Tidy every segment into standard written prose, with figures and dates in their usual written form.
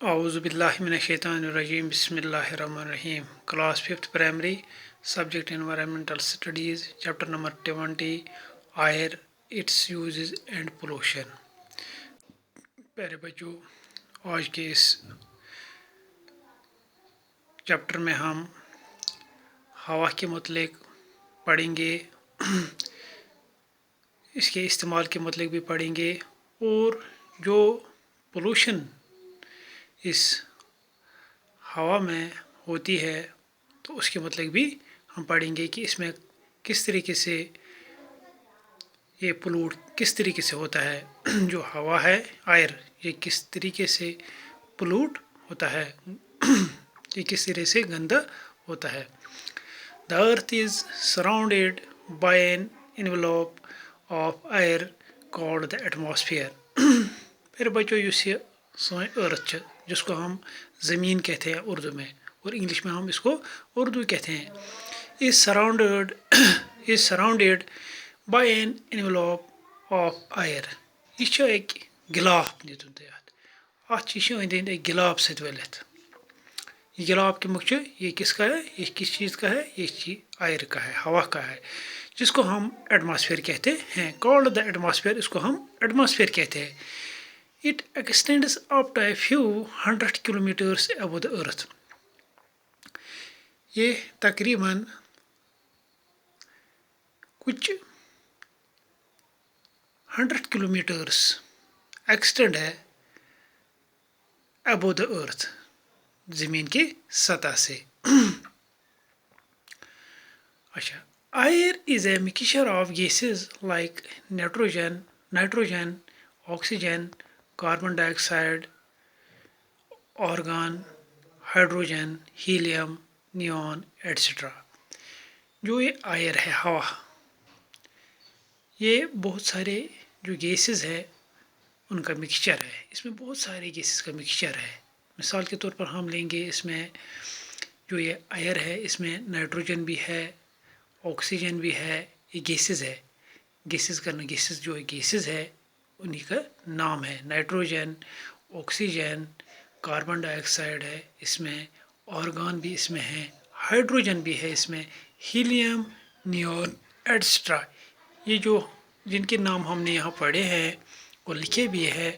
اعوذ باللہ من الشیطان الرجیم بسم اللہ الرحمن الرحیم class 5th primary subject environmental studies chapter number 20 air its uses and pollution. پیارے بچوں، آج کے اس چیپٹر میں ہم ہوا کے متعلق پڑھیں گے، اس کے استعمال کے متعلق بھی پڑھیں گے، اور جو پولوشن اس ہوا میں ہوتی ہے تو اس کے متعلق بھی ہم پڑھیں گے کہ اس میں کس طریقے سے یہ پولوٹ کس طریقے سے ہوتا ہے. جو ہوا ہے ایئر، یہ کس طریقے سے پولوٹ ہوتا ہے، یہ کس طرح سے گندا ہوتا ہے. The earth is surrounded by an envelope of air called the atmosphere. پھر بچو یُس یہ سٲنۍ ارتھ چھِ جس کو ہم زمین کہتے ہیں اردو میں، اور انگلش میں ہم اس کو اردو کہتے ہیں، is surrounded by an envelope of air. یہ چھِ اَکہِ گِلاف دِتُن تۄہہِ اَتھ چھِ أنٛدۍ أنٛدۍ اَکہِ گِلاف سۭتۍ ؤلِتھ. یہ گلاف کے مکھ یہ کس کا ہے، یہ کس چیز کا ہے، یہ ایئر کا ہے، ہوا کا ہے، جس کو ہم ایٹماسفیئر کہتے ہیں. کالڈ دا ایٹماسفیئر، اس کو ہم ایٹماسفیئر کہتے ہیں. It extends up to a few 100 kilometres above the earth. یہ تقریباً کچھ 100 کلومیٹرس ایکسٹینڈ ہے ابو دا ارتھ، زمین کی سطح سے. اچھا، air is a mixture of gases like nitrogen, oxygen, carbon dioxide, argon, hydrogen, helium, neon etcetera. جو یہ ایئر ہے، ہوا، یہ بہت سارے جو گیسز ہے ان کا مکسچر ہے. اس میں بہت سارے گیسز کا مکسچر ہے. مثال کے طور پر ہم لیں گے، اس میں جو یہ ایئر ہے اس میں نائٹروجن بھی ہے، آکسیجن بھی ہے، یہ گیسز ہے. گیسز جو گیسز ہے انہی کا نام ہے. نائٹروجن، آکسیجن، کاربن ڈائی آکسائڈ ہے اس میں، آرگان بھی اس میں ہے، ہائیڈروجن بھی ہے اس میں، ہیلیم، نیون ایٹسٹرا. یہ جو جن کے نام ہم نے یہاں پڑھے ہیں اور لکھے بھی ہے،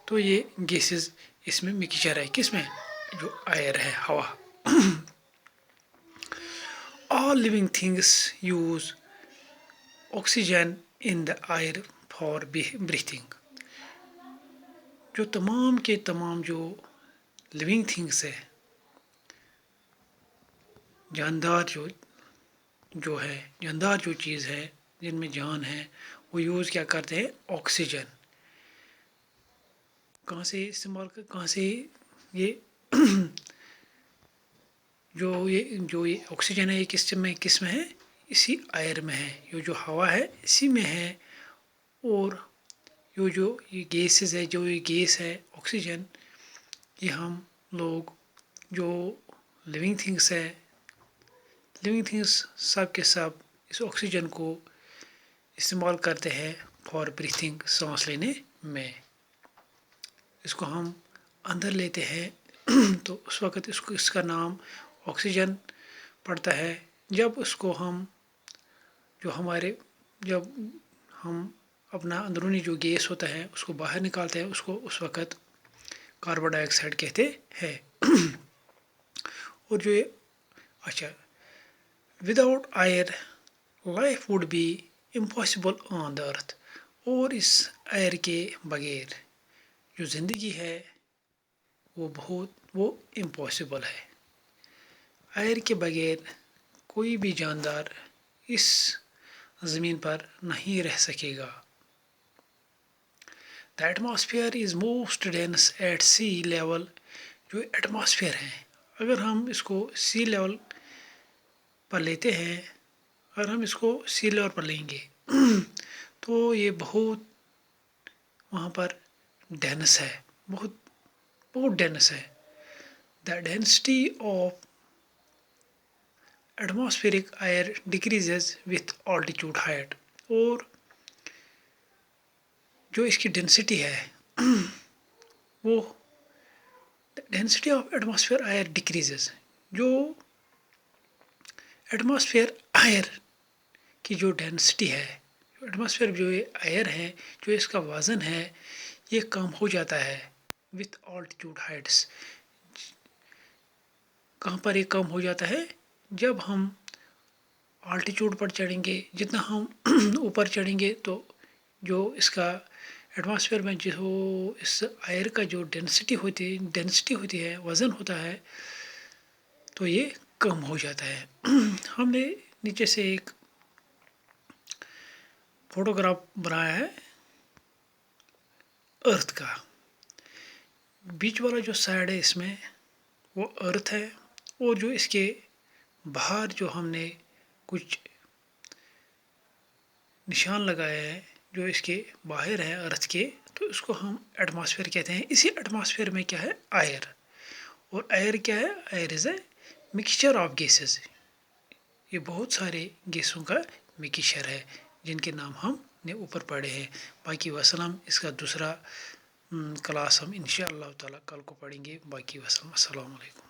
تو یہ گیسز اس میں مکسچر ہے. کس میں؟ جو ایئر ہے، ہوا. All living things use oxygen in the air for breathing. جو تمام کے تمام جو لیونگ تھنگس ہے، جاندار جو چیز ہے جن میں جان ہے، وہ یوز کیا کرتے ہیں؟ آکسیجن. کہاں سے یہ جو یہ آکسیجن ہے، یہ کس میں ہے؟ اسی ایئر میں ہے. یہ جو ہوا ہے اسی میں ہے. اور یہ گیسز ہے، جو یہ گیس ہے آکسیجن، یہ ہم لوگ جو لیونگ تھنگس سب کے سب اس آکسیجن کو استعمال کرتے ہیں فار بریتھنگ، سانس لینے میں. اس کو ہم اندر لیتے ہیں تو اس وقت اس کا نام آکسیجن پڑتا ہے. جب ہم اپنا اندرونی جو گیس ہوتا ہے اس کو باہر نکالتے ہیں، اس وقت کاربن ڈائی آکسائڈ کہتے ہیں. اور جو اچھا، without air life would be impossible on the earth. اور اس ایئر کے بغیر جو زندگی ہے وہ امپاسبل ہے. ایئر کے بغیر کوئی بھی جاندار اس زمین پر نہیں رہ سکے گا. The atmosphere is most dense at sea level. جو ایٹماسفیئر ہے، اگر ہم اس کو سی لیول پر لیتے ہیں، اگر ہم اس کو سی لیول پر لیں گے تو یہ بہت وہاں پر ڈینس ہے، بہت ڈینس ہے. The density of atmospheric air decreases with altitude height. اور جو اس کی ڈینسٹی ہے وہ ڈینسٹی آف ایٹماسفیئر آئر ڈیکریزز. جو ایٹماسفیئر آئر کی جو ڈینسٹی ہے، ایٹماسفیئر جو ایئر ہے، جو اس کا وزن ہے، یہ کم ہو جاتا ہے وتھ آلٹیٹیوڈ ہائٹس. کہاں پر یہ کم ہو جاتا ہے؟ جب ہم آلٹیٹیوڈ پر چڑھیں گے، جتنا ہم اوپر چڑھیں گے تو جو اس کا ایٹماسفیئر میں جو اس ایئر کا جو ڈینسٹی ہوتی ہے، وزن ہوتا ہے، تو یہ کم ہو جاتا ہے. ہم نے نیچے سے ایک فوٹوگراف بنایا ہے ارتھ کا. بیچ والا جو سائڈ ہے اس میں وہ ارتھ ہے، اور جو اس کے باہر جو ہم نے کچھ نشان لگایا ہے جو اس کے باہر ہے ارتھ کے، تو اس کو ہم ایٹماسفیئر کہتے ہیں. اسی ایٹماسفیئر میں کیا ہے؟ ایئر. اور ایئر کیا ہے؟ Air is a mixture of gases. یہ بہت سارے گیسوں کا مکسچر ہے جن کے نام ہم نے اوپر پڑھے ہیں. باقی وسلام اس کا دوسرا کلاس ہم انشاءاللہ تعالیٰ کل کو پڑھیں گے. باقی وسلام، السلام علیکم.